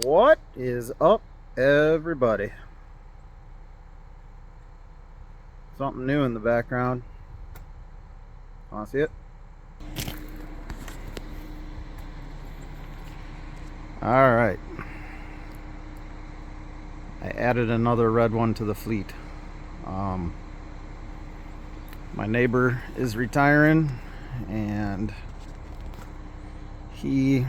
What is up, everybody? Something new in the background. Want to see it? Alright. I added another red one to the fleet. My neighbor is retiring and he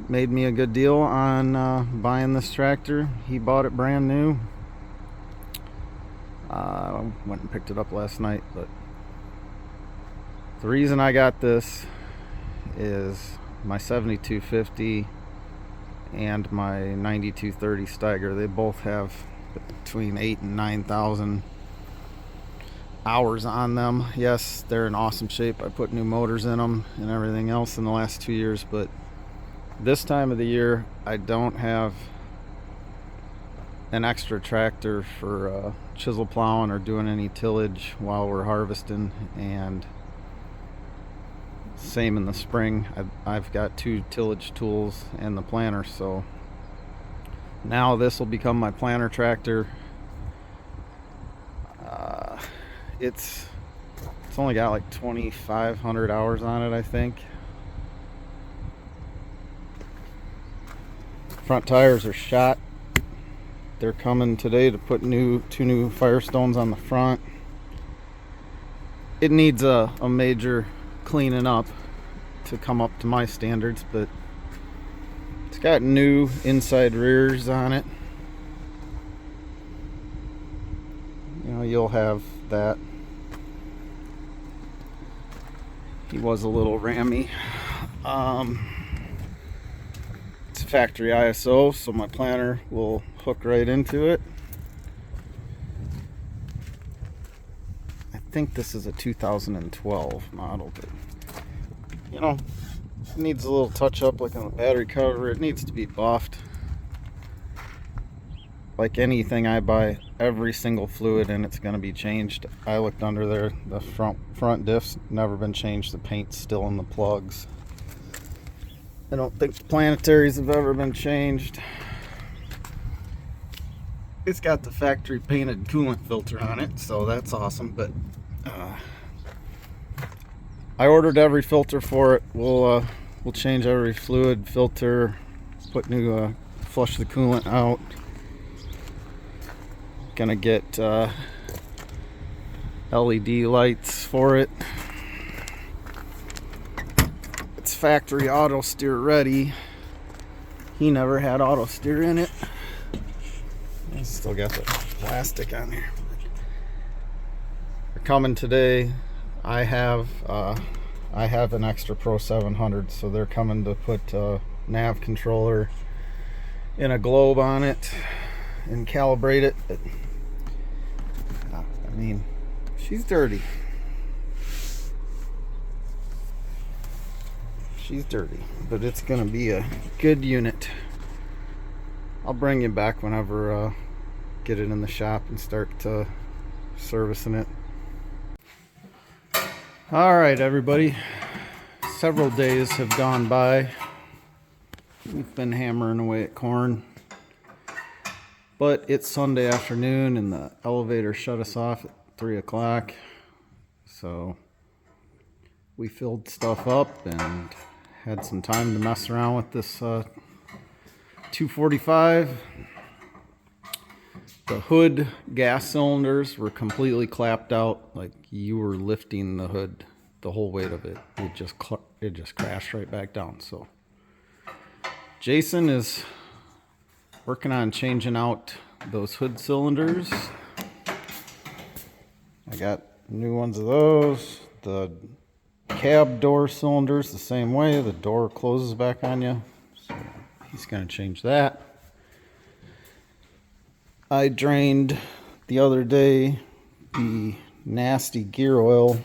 made me a good deal on buying this tractor. He bought it brand new. I went and picked it up last night, but the reason I got this is my 7250 and my 9230 Steiger. They both have between 8,000 and 9,000 hours on them. Yes, they're in awesome shape. I put new motors in them and everything else in the last 2 years, but this time of the year I don't have an extra tractor for chisel plowing or doing any tillage while we're harvesting, and same in the spring. I've got 2 tillage tools and the planter, so now this will become my planter tractor. It's only got like 2,500 hours on it, I think. Front tires are shot. They're coming today to put 2 new Firestones on the front. It needs a major cleaning up to come up to my standards, but it's got new inside rears on it. You know, you'll have that. He was a little rammy. It's factory ISO, so my planter will hook right into it. I think this is a 2012 model, but you know, it needs a little touch up, like on the battery cover. It needs to be buffed. Like anything I buy, every single fluid in it's going to be changed. I looked under there, the front diff's never been changed. The paint's still in the plugs. I don't think the planetaries have ever been changed. It's got the factory painted coolant filter on it, so that's awesome. But I ordered every filter for it. We'll change every fluid, filter, put new flush the coolant out. Gonna get LED lights for it. It's factory auto steer ready. He never had auto steer in it. I still got the plastic on here. They're coming today. I have an extra Pro 700, so they're coming to put a nav controller in a globe on it and calibrate it. But, I mean, she's dirty. She's dirty, but it's gonna be a good unit. I'll bring you back whenever get it in the shop and start servicing it. All right, everybody. Several days have gone by. We've been hammering away at corn. But it's Sunday afternoon and the elevator shut us off at 3 o'clock. So we filled stuff up and had some time to mess around with this 245. The hood gas cylinders were completely clapped out, like you were lifting the hood, the whole weight of it. It just crashed right back down. So Jason is working on changing out those hood cylinders. I got new ones of those. The cab door cylinders the same way. The door closes back on you. So he's going to change that. I drained the other day the nasty gear oil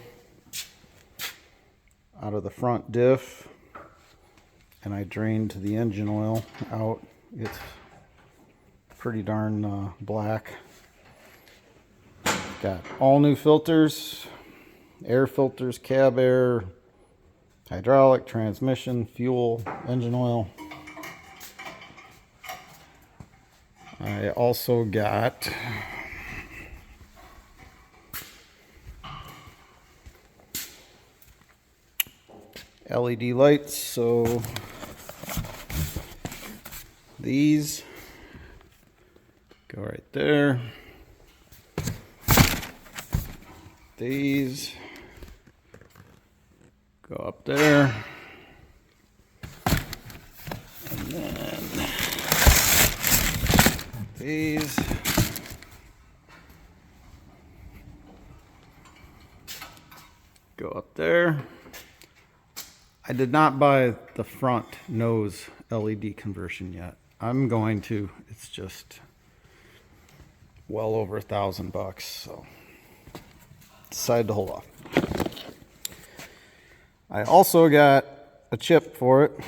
out of the front diff, and I drained the engine oil out. It's pretty darn black. Got all new filters, air filters, cab air, hydraulic, transmission, fuel, engine oil. I also got LED lights, so these go right there. These go up there. And then these go up there. I did not buy the front nose LED conversion yet. I'm going to. It's just well over $1,000, so decided to hold off. I also got a chip for it.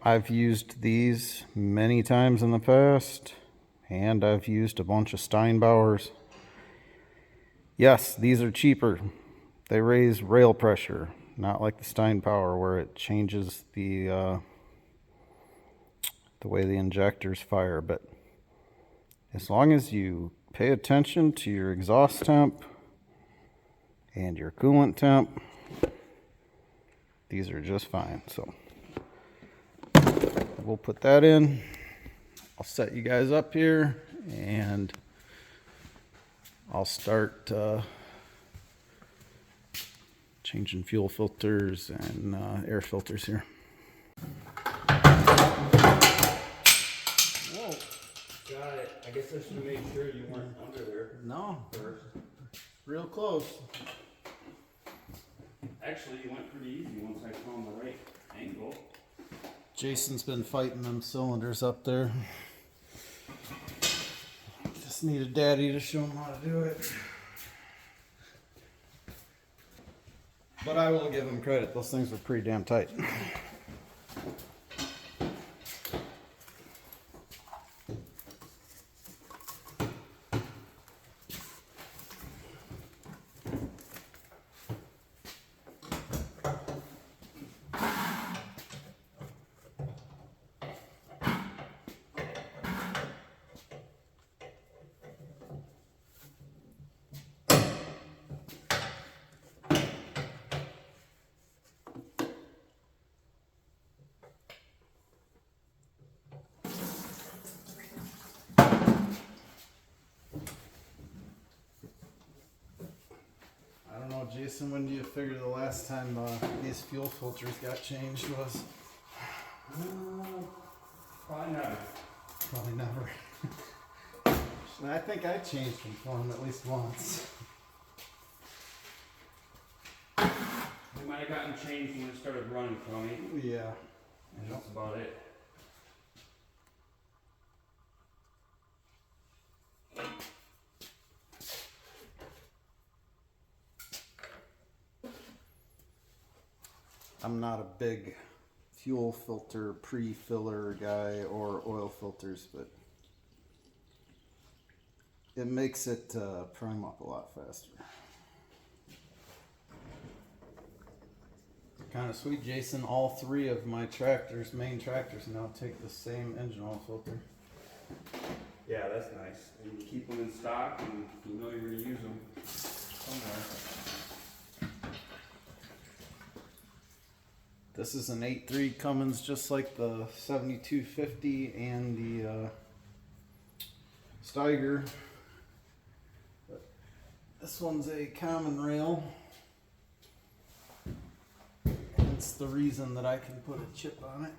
I've used these many times in the past, and I've used a bunch of Steinbauers. Yes, these are cheaper. They raise rail pressure, not like the Steinbauer where it changes the way the injectors fire. But as long as you pay attention to your exhaust temp and your coolant temp, these are just fine. So we'll put that in. I'll set you guys up here and I'll start changing fuel filters and air filters here. Whoa. Got it. I guess I should have made sure you weren't under there. No, First. real close. Actually, you went pretty easy once I found the right angle. Jason's been fighting them cylinders up there. Just needed Daddy to show him how to do it. But I will give him credit. Those things were pretty damn tight. I don't know, Jason, when do you figure the last time these fuel filters got changed was? Probably never. Probably never. I think I changed them for him at least once. They might have gotten changed when it started running for me. Yeah. And that's about it. I'm not a big fuel filter pre-filler guy or oil filters, but it makes it prime up a lot faster. Kind of sweet, Jason. All three of my tractors, main tractors, now take the same engine oil filter. Yeah, that's nice. And you keep them in stock and you know you're going to use them somewhere. This is an 8.3 Cummins, just like the 7250 and the Steiger. But this one's a common rail. That's the reason that I can put a chip on it.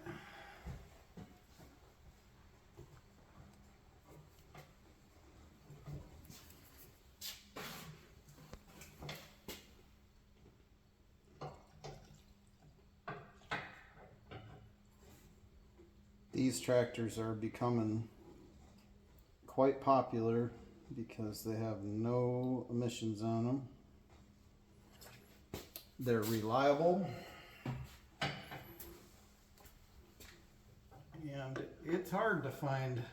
These tractors are becoming quite popular because they have no emissions on them. They're reliable. And it's hard to find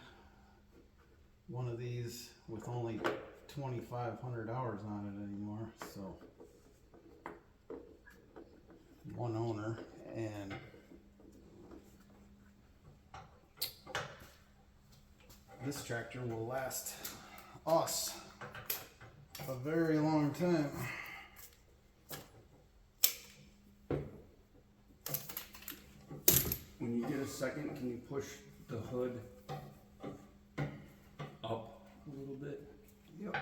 one of these with only 2,500 hours on it anymore. So, one owner, and this tractor will last us a very long time. When you get a second, can you push the hood up a little bit? Yep.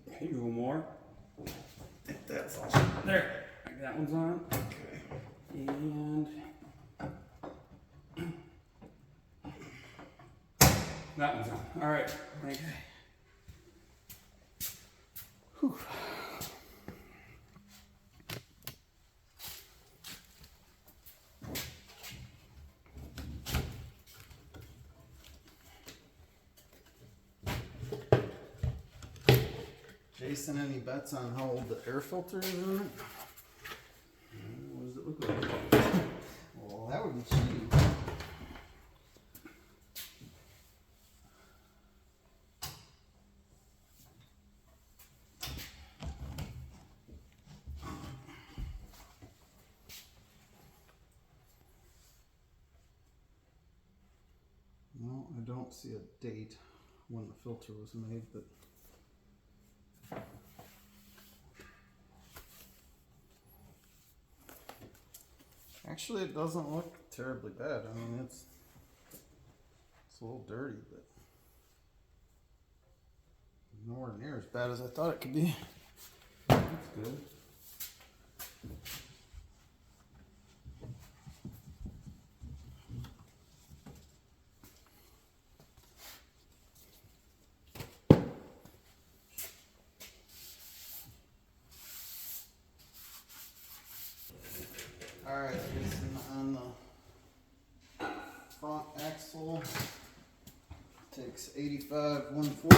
Okay, a little more. That's all. There, that one's on. Okay. And that one's on. All right, thanks. Whew. Jason, any bets on how old the air filter is in it? What does it look like? Well, that would be cheating. No, I don't see a date when the filter was made, but actually it doesn't look terribly bad. I mean, it's a little dirty, but nowhere near as bad as I thought it could be. That's good. Alright, Jason, on the front axle, takes 85 140,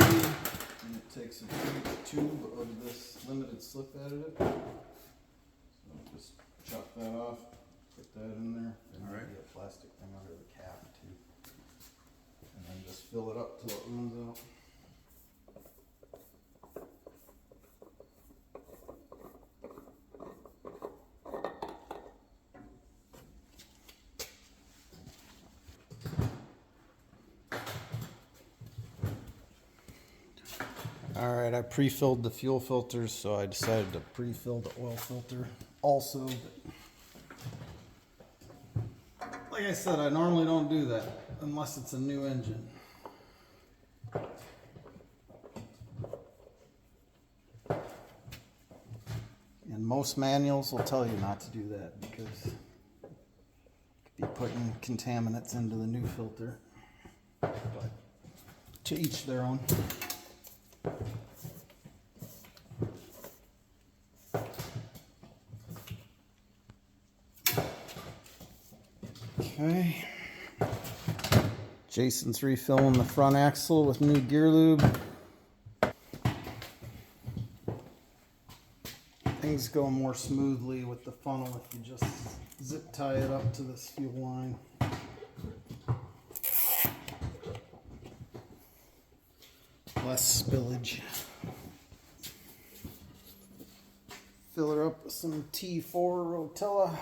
and it takes a tube of this limited slip additive. So just chop that off, put that in there, and All right. maybe a plastic thing under the cap too. And then just fill it up till it runs out. Alright, I pre-filled the fuel filters, so I decided to pre-fill the oil filter also. But like I said, I normally don't do that unless it's a new engine. And most manuals will tell you not to do that because you could be putting contaminants into the new filter. But to each their own. Okay. Jason's refilling the front axle with new gear lube. Things go more smoothly with the funnel if you just zip tie it up to this fuel line. Less spillage. Fill her up with some T4 Rotella.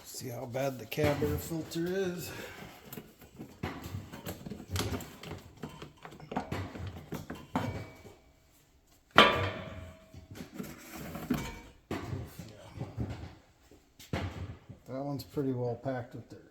See how bad the cab air filter is. that one's pretty well packed with dirt.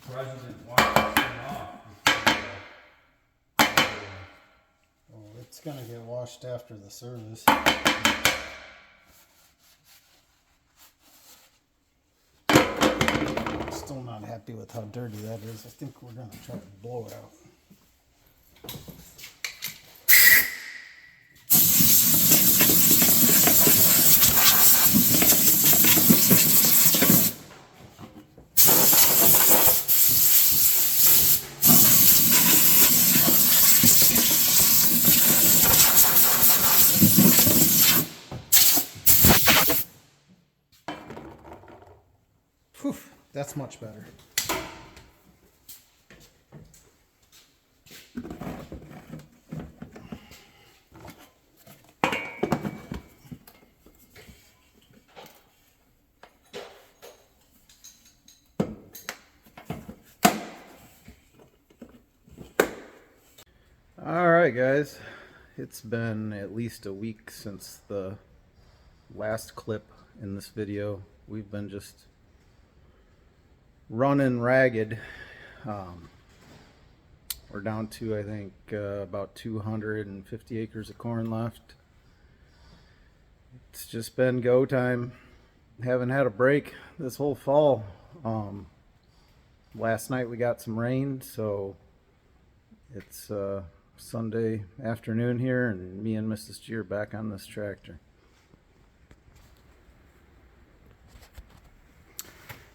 Surprised you didn't wash this thing off before, Well, it's gonna get washed after the service. Still not happy with how dirty that is. I think we're gonna try to blow it out. Whew, that's much better. All right, guys, it's been at least a week since the last clip in this video. We've been just running ragged. We're down to, I think, about 250 acres of corn left. It's just been go time. Haven't had a break this whole fall. Last night we got some rain, so it's Sunday afternoon here, and me and Mrs. G are back on this tractor.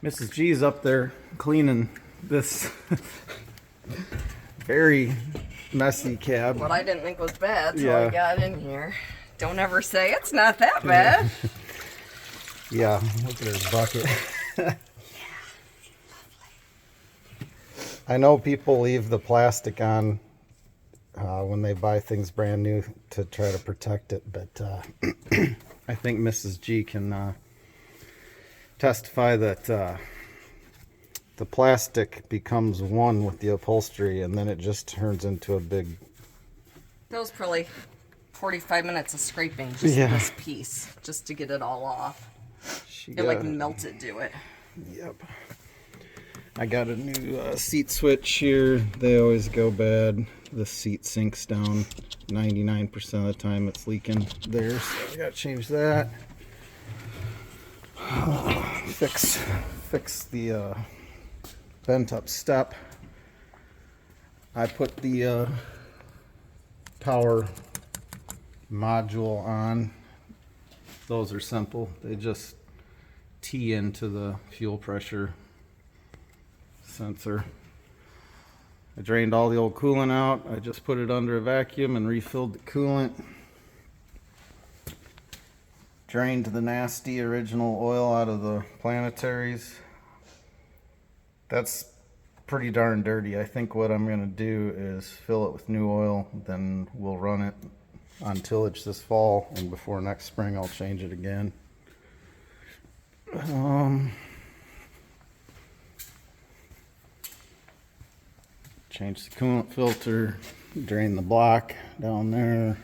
Mrs. G's up there cleaning this very messy cab. What I didn't think was bad till Yeah. I got in here. Don't ever say it's not that bad. Yeah, look at her bucket. I know people leave the plastic on when they buy things brand new to try to protect it, but I think Mrs. G can testify that the plastic becomes one with the upholstery, and then it just turns into a big... That was probably 45 minutes of scraping just Yeah. this piece, just to get it all off. It like melted to it. Yep. I got a new seat switch here. They always go bad. The seat sinks down 99% of the time. It's leaking there, so I gotta change that. Fix the bent up step. I put the power module on. Those are simple. They just tee into the fuel pressure sensor. I drained all the old coolant out. I just put it under a vacuum and refilled the coolant. Drained the nasty original oil out of the planetaries. That's pretty darn dirty. I think what I'm gonna do is fill it with new oil, then we'll run it on tillage this fall, and before next spring I'll change it again. Change the coolant filter, drain the block down there.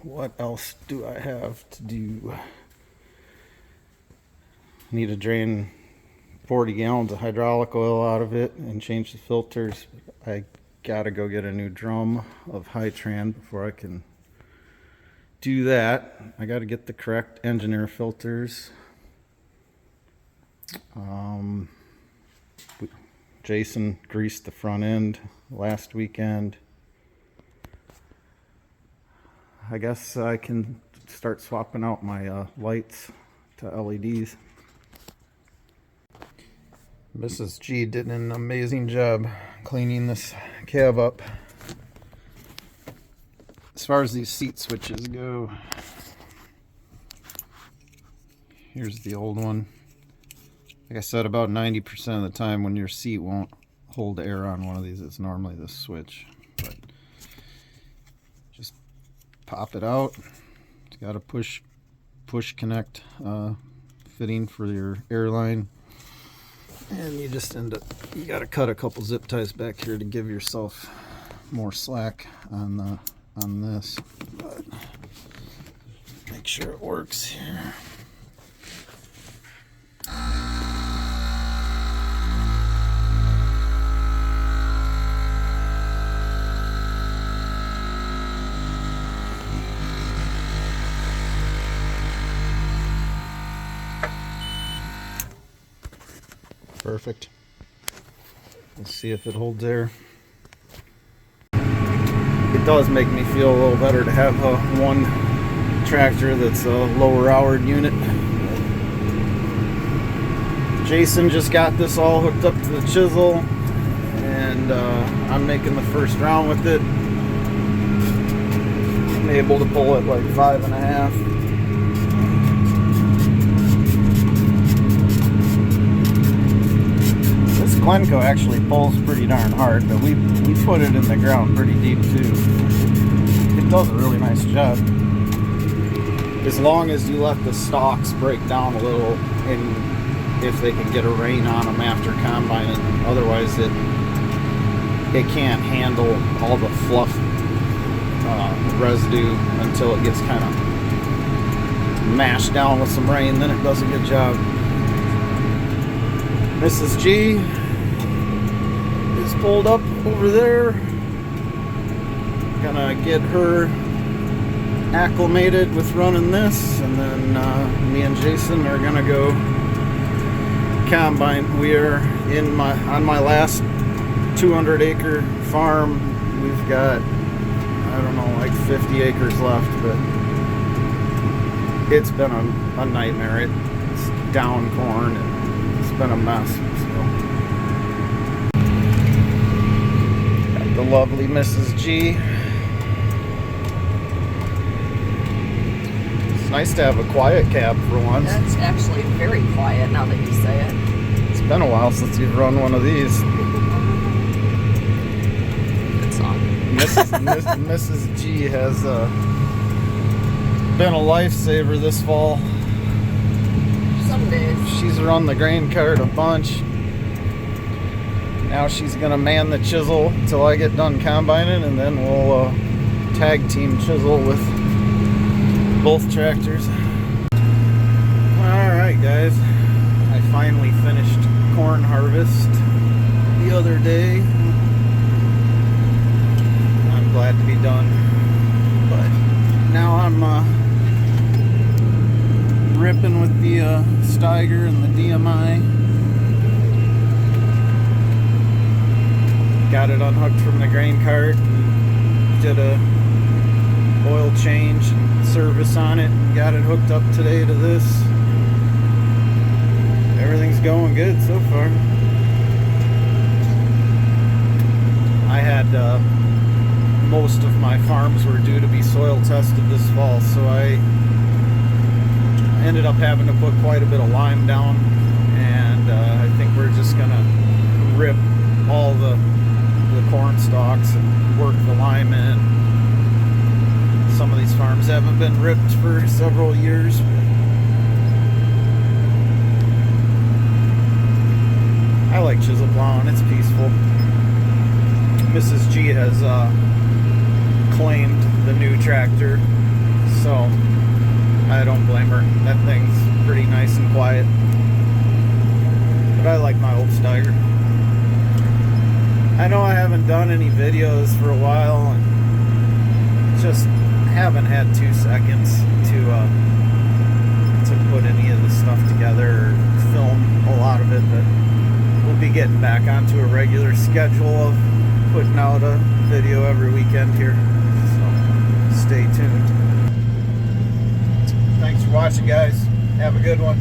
What else do I have to do? Need to drain 40 gallons of hydraulic oil out of it and change the filters. I gotta go get a new drum of Hytran before I can do that. I gotta get the correct engineer filters. Jason greased the front end last weekend. I guess I can start swapping out my lights to LEDs. Mrs. G did an amazing job cleaning this cab up. As far as these seat switches go, here's the old one. Like I said, about 90% of the time when your seat won't hold air on one of these, it's normally the switch. But just pop it out. It's got a push connect fitting for your airline. And you just you got to cut a couple zip ties back here to give yourself more slack on this. But make sure it works here. Perfect. Let's see if it holds air. It does make me feel a little better to have one tractor that's a lower houred unit. Jason just got this all hooked up to the chisel, and I'm making the first round with it. I'm able to pull it like 5.5. Glencoe actually pulls pretty darn hard, but we put it in the ground pretty deep too. It does a really nice job. As long as you let the stalks break down a little, and if they can get a rein on them after combining, otherwise it can't handle all the fluff residue until it gets kind of mashed down with some rain. Then it does a good job. Mrs. G is pulled up over there. Gonna get her acclimated with running this, and then me and Jason are gonna go combine. We are on my last 200-acre farm. We've got, I don't know, like 50 acres left, but it's been a nightmare. It's down corn, and it's been a mess. Got the lovely Mrs. G. It's nice to have a quiet cab for once. That's actually very quiet now that you say it. It's been a while since you've run one of these. Good song. Mrs. G has been a lifesaver this fall. Some days. She's run the grain cart a bunch. Now she's gonna man the chisel until I get done combining, and then we'll tag team chisel with both tractors. Alright guys, I finally finished corn harvest the other day. I'm glad to be done, but now I'm ripping with the Steiger and the DMI. Got it unhooked from the grain cart and did a oil change and service on it. Got it hooked up today to this. Everything's going good so far. I had most of my farms were due to be soil tested this fall, so I ended up having to put quite a bit of lime down, and I think we're just gonna rip all the corn stalks and work the lime in. Some of these farms haven't been ripped for several years. I like chisel plowing, it's peaceful. Mrs. G has claimed the new tractor, so I don't blame her. That thing's pretty nice and quiet. But I like my old Steiger. I know I haven't done any videos for a while, and just haven't had 2 seconds to put any of this stuff together or film a lot of it, but we'll be getting back onto a regular schedule of putting out a video every weekend here, so stay tuned. Thanks for watching, guys. Have a good one.